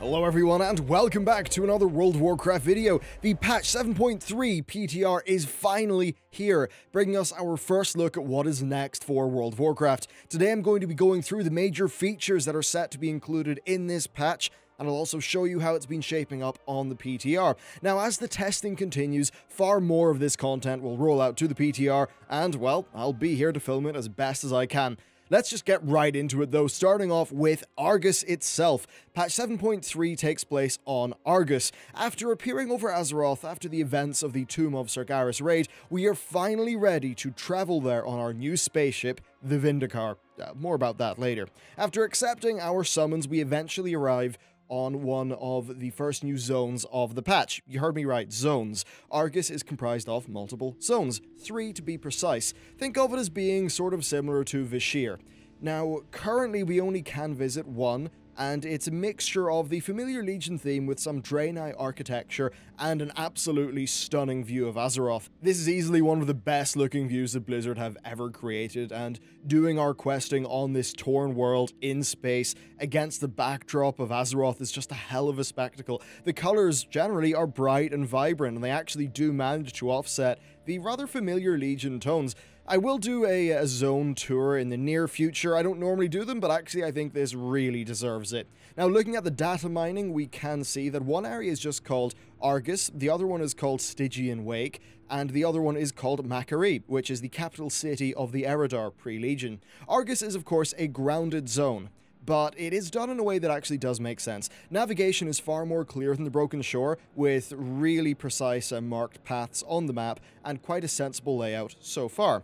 Hello everyone and welcome back to another World of Warcraft video. The patch 7.3 PTR is finally here, bringing us our first look at what is next for World of Warcraft. Today I'm going to be going through the major features that are set to be included in this patch, and I'll also show you how it's been shaping up on the PTR. Now, as the testing continues, far more of this content will roll out to the PTR, and well, I'll be here to film it as best as I can. Let's just get right into it though, starting off with Argus itself. Patch 7.3 takes place on Argus. After appearing over Azeroth after the events of the Tomb of Sargeras raid, we are finally ready to travel there on our new spaceship, the Vindicar. More about that later. After accepting our summons, we eventually arrive on one of the first new zones of the patch. You heard me right, zones. Argus is comprised of multiple zones, 3 to be precise. Think of it as being sort of similar to Vashir. Now, currently we only can visit one, and it's a mixture of the familiar Legion theme with some Draenei architecture and an absolutely stunning view of Azeroth. This is easily one of the best looking views that Blizzard have ever created, and doing our questing on this torn world in space against the backdrop of Azeroth is just a hell of a spectacle. The colors generally are bright and vibrant, and they actually do manage to offset the rather familiar Legion tones. I will do a zone tour in the near future. I don't normally do them, but actually I think this really deserves it. Now, looking at the data mining, we can see that one area is just called Argus, the other one is called Stygian Wake, and the other one is called Macquarie, which is the capital city of the Eridar pre-Legion. Argus is of course a grounded zone, but it is done in a way that actually does make sense. Navigation is far more clear than the Broken Shore, with really precise and marked paths on the map, and quite a sensible layout so far.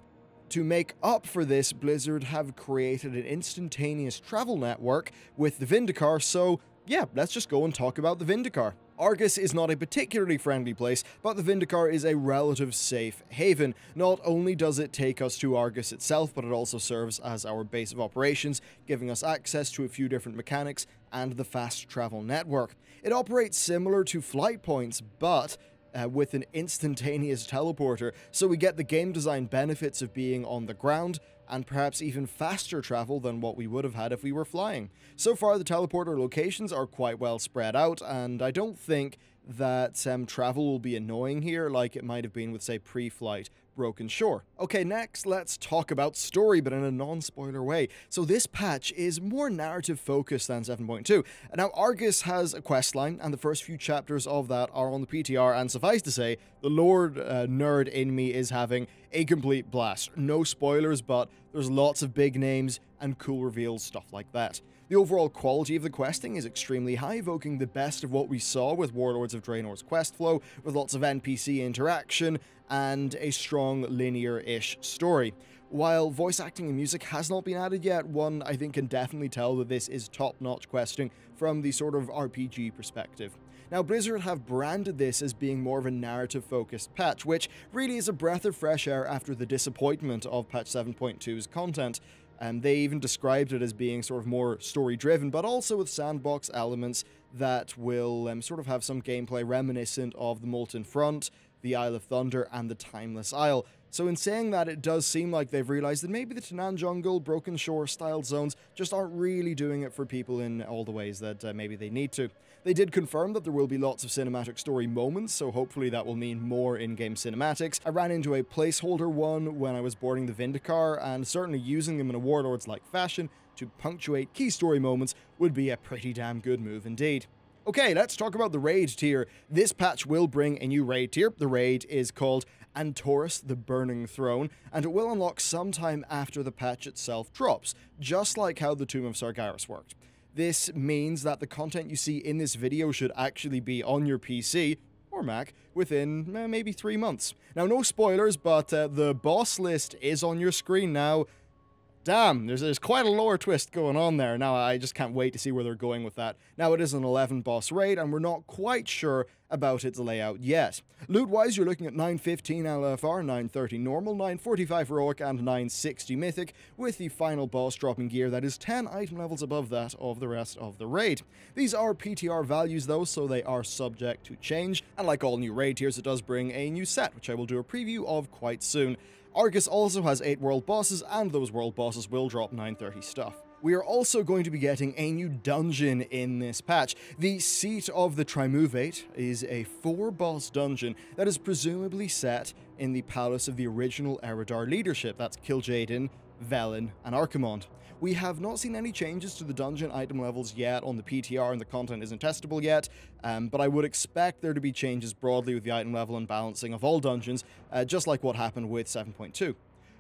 To make up for this, Blizzard have created an instantaneous travel network with the Vindicar, so yeah, let's just go and talk about the Vindicar. Argus is not a particularly friendly place, but the Vindicar is a relative safe haven. Not only does it take us to Argus itself, but it also serves as our base of operations, giving us access to a few different mechanics and the fast travel network. It operates similar to flight points, but with an instantaneous teleporter, so we get the game design benefits of being on the ground, and perhaps even faster travel than what we would have had if we were flying. So far, the teleporter locations are quite well spread out, and I don't think that travel will be annoying here like it might have been with, say, pre-flight Broken Shore. Okay, next let's talk about story, but in a non-spoiler way. So this patch is more narrative focused than 7.2. Now Argus has a questline, and the first few chapters of that are on the PTR, and suffice to say, the Lord nerd in me is having a complete blast. No spoilers, but there's lots of big names and cool reveals, stuff like that. The overall quality of the questing is extremely high, evoking the best of what we saw with Warlords of Draenor's quest flow, with lots of NPC interaction and a strong linear-ish story. While voice acting and music has not been added yet, one I think can definitely tell that this is top-notch questing from the sort of RPG perspective. Now, Blizzard have branded this as being more of a narrative-focused patch, which really is a breath of fresh air after the disappointment of patch 7.2's content. They even described it as being sort of more story-driven, but also with sandbox elements that will sort of have some gameplay reminiscent of the Molten Front, the Isle of Thunder, and the Timeless Isle. So in saying that, it does seem like they've realized that maybe the Tanan Jungle, Broken Shore style zones just aren't really doing it for people in all the ways that maybe they need to. They did confirm that there will be lots of cinematic story moments, so hopefully that will mean more in-game cinematics. I ran into a placeholder one when I was boarding the Vindicar, and certainly using them in a Warlords-like fashion to punctuate key story moments would be a pretty damn good move indeed. Okay, let's talk about the raid tier. This patch will bring a new raid tier. The raid is called Antorus the Burning Throne, and it will unlock sometime after the patch itself drops, just like how the Tomb of Sargeras worked. This means that the content you see in this video should actually be on your PC or Mac within maybe 3 months. Now, no spoilers, but the boss list is on your screen now. Damn, there's quite a lore twist going on there. Now, I just can't wait to see where they're going with that. Now, it is an 11 boss raid, and we're not quite sure about its layout yet. Loot-wise, you're looking at 915 LFR, 930 normal, 945 heroic, and 960 mythic, with the final boss dropping gear that is 10 item levels above that of the rest of the raid. These are PTR values though, so they are subject to change, and like all new raid tiers, it does bring a new set, which I will do a preview of quite soon. Argus also has 8 world bosses, and those world bosses will drop 930 stuff. We are also going to be getting a new dungeon in this patch. The Seat of the Triumvirate is a 4-boss dungeon that is presumably set in the palace of the original Eridar leadership. That's Kil'jaeden, Velen, and Archimonde. We have not seen any changes to the dungeon item levels yet on the PTR, and the content isn't testable yet, but I would expect there to be changes broadly with the item level and balancing of all dungeons, just like what happened with 7.2.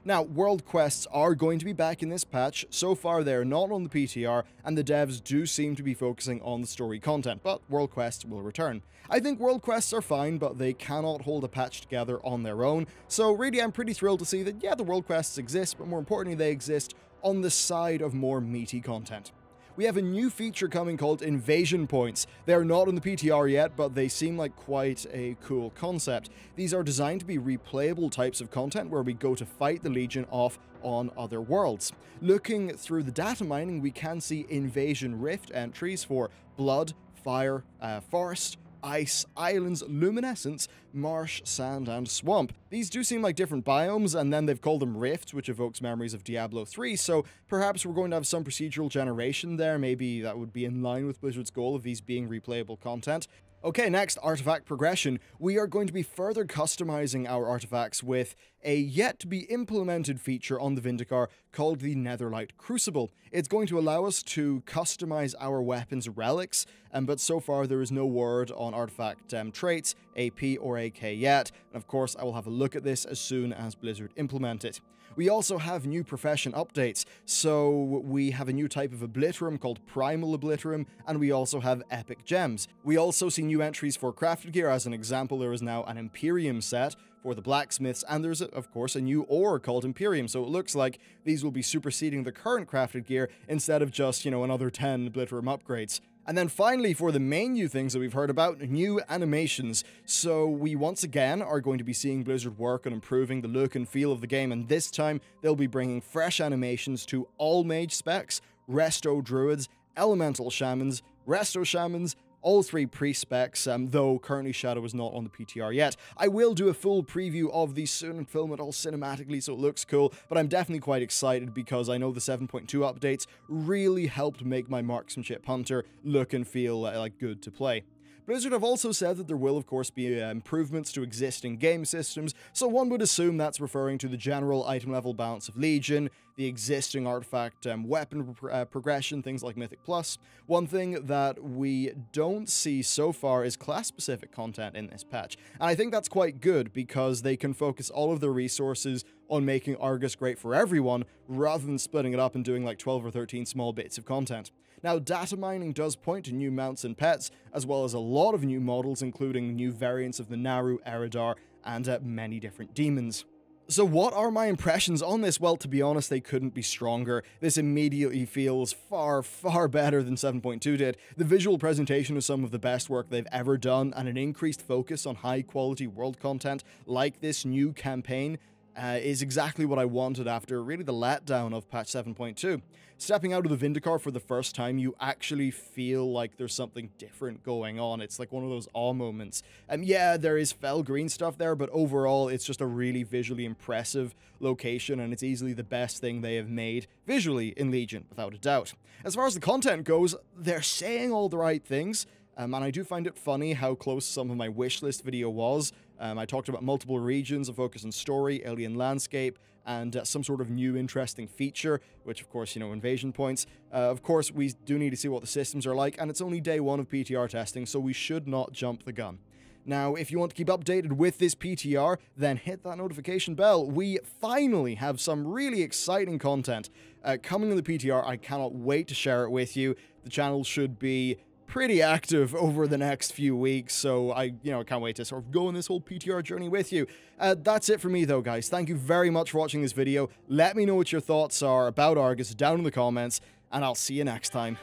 Now, world quests are going to be back in this patch. So far, they're not on the PTR, and the devs do seem to be focusing on the story content, but world quests will return. I think world quests are fine, but they cannot hold a patch together on their own, so really I'm pretty thrilled to see that, yeah, the world quests exist, but more importantly, they exist on the side of more meaty content. We have a new feature coming called Invasion Points. They are not on the PTR yet, but they seem like quite a cool concept. These are designed to be replayable types of content where we go to fight the Legion off on other worlds. Looking through the data mining, we can see Invasion Rift entries for Blood, Fire, Forest, Ice, Islands, Luminescence, Marsh, Sand, and Swamp. These do seem like different biomes, and then they've called them Rifts, which evokes memories of Diablo 3, so perhaps we're going to have some procedural generation there. Maybe that would be in line with Blizzard's goal of these being replayable content. Okay, next, artifact progression. We are going to be further customizing our artifacts with a yet-to-be-implemented feature on the Vindicar called the Netherlight Crucible. It's going to allow us to customize our weapons' relics, but so far there is no word on artifact traits, AP or AK yet, and of course I will have a look at this as soon as Blizzard implement it. We also have new profession updates, so we have a new type of Obliterum called Primal Obliterum, and we also have Epic Gems. We also see new entries for crafted gear. As an example, there is now an Imperium set for the blacksmiths, and there's, of course, a new ore called Imperium, so it looks like these will be superseding the current crafted gear instead of just, another 10 Obliterum upgrades. And then finally, for the main new things that we've heard about, new animations. So we once again are going to be seeing Blizzard work on improving the look and feel of the game, and this time they'll be bringing fresh animations to all mage specs, resto druids, elemental shamans, resto shamans, all 3 pre-specs, though currently Shadow is not on the PTR yet. I will do a full preview of these soon and film it all cinematically so it looks cool, but I'm definitely quite excited because I know the 7.2 updates really helped make my Marksmanship Hunter look and feel like good to play. Blizzard have also said that there will, of course, be improvements to existing game systems, so one would assume that's referring to the general item level balance of Legion, the existing artifact weapon progression, things like Mythic Plus. One thing that we don't see so far is class-specific content in this patch, and I think that's quite good because they can focus all of their resources on making Argus great for everyone, rather than splitting it up and doing like 12 or 13 small bits of content. Now, data mining does point to new mounts and pets, as well as a lot of new models, including new variants of the Naru, Eridar, and many different demons. So what are my impressions on this? Well, to be honest, they couldn't be stronger. This immediately feels far, far better than 7.2 did. The visual presentation is some of the best work they've ever done, and an increased focus on high-quality world content like this new campaign is exactly what I wanted after really the letdown of patch 7.2. Stepping out of the Vindicar for the first time, you actually feel like there's something different going on. It's like one of those awe moments. Yeah, there is fell green stuff there, but overall it's just a really visually impressive location, and it's easily the best thing they have made visually in Legion, without a doubt. As far as the content goes, they're saying all the right things, and I do find it funny how close some of my wishlist video was. I talked about multiple regions, a focus on story, alien landscape, and some sort of new interesting feature, which of course, invasion points. Of course, we do need to see what the systems are like, and it's only day 1 of PTR testing, so we should not jump the gun. Now, if you want to keep updated with this PTR, then hit that notification bell. We finally have some really exciting content coming in the PTR. I cannot wait to share it with you. The channel should be pretty active over the next few weeks, so I can't wait to sort of go on this whole PTR journey with you. That's it for me though, guys. Thank you very much for watching this video. Let me know what your thoughts are about Argus down in the comments, and I'll see you next time.